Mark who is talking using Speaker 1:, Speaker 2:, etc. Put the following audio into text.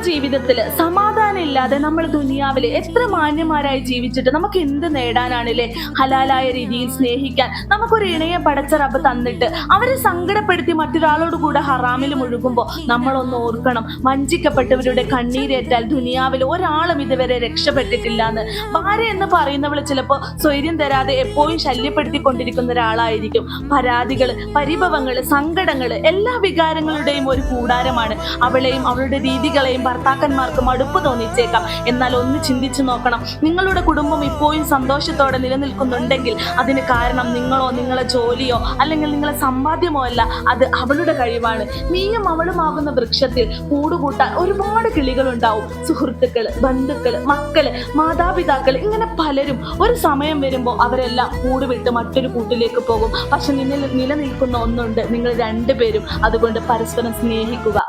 Speaker 1: ജീവിതത്തിൽ സമാധാനം ഇല്ലാതെ നമ്മൾ ദുനിയാവിൽ എത്ര മാന്യന്മാരായി ജീവിച്ചിട്ട് നമുക്ക് എന്ത് നേടാനാണല്ലേ? ഹലാലായ രീതിയിൽ സ്നേഹിക്കാൻ നമുക്കൊരു ഇണയെ പടച്ച റബ്ബ് തന്നിട്ട് അവരെ സങ്കടപ്പെടുത്തി മറ്റൊരാളോട് കൂടെ ഹറാമിൽ മുഴുകുമ്പോൾ നമ്മളൊന്ന് ഓർക്കണം, വഞ്ചിക്കപ്പെട്ടവരുടെ കണ്ണീരേറ്റാൽ ദുനിയാവിൽ ഒരാളും ഇതുവരെ രക്ഷപ്പെട്ടിട്ടില്ല എന്ന്. ഭാര്യ എന്ന് പറയുന്നവൾ ചിലപ്പോൾ സ്വൈര്യം തരാതെ എപ്പോഴും ശല്യപ്പെടുത്തിക്കൊണ്ടിരിക്കുന്ന ഒരാളായിരിക്കും. പരാതികള്, പരിഭവങ്ങള്, സങ്കടങ്ങള്, എല്ലാ വികാരങ്ങളുടെയും ഒരു കൂടാരമാണ്. അവളെയും അവളുടെ രീതികളെയും ഭർത്താക്കന്മാർക്ക് മടുപ്പ് തോന്നിച്ചേക്കാം. എന്നാൽ ഒന്ന് ചിന്തിച്ചു നോക്കണം, നിങ്ങളുടെ കുടുംബം ഇപ്പോഴും സന്തോഷത്തോടെ നിലനിൽക്കുന്നുണ്ടെങ്കിൽ അതിന് കാരണം നിങ്ങളോ നിങ്ങളെ ജോലിയോ അല്ലെങ്കിൽ നിങ്ങളെ സമ്പാദ്യമോ അല്ല, അത് അവളുടെ കഴിവാണ്. നീയും അവളുമാകുന്ന വൃക്ഷത്തിൽ കൂടുകൂട്ടാൻ ഒരുപാട് കിളികളുണ്ടാവും. സുഹൃത്തുക്കള്, ബന്ധുക്കള്, മക്കള്, മാതാപിതാക്കൾ, ഇങ്ങനെ പലരും. ഒരു സമയം വരുമ്പോൾ അവരെല്ലാം കൂട് വിട്ട് മറ്റൊരു കൂട്ടിലേക്ക് പോകും. പക്ഷെ നിലനിൽക്കുന്ന ഒന്നുണ്ട്, നിങ്ങൾ രണ്ടുപേരും. അതുകൊണ്ട് പരസ്പരം സ്നേഹിക്കുക.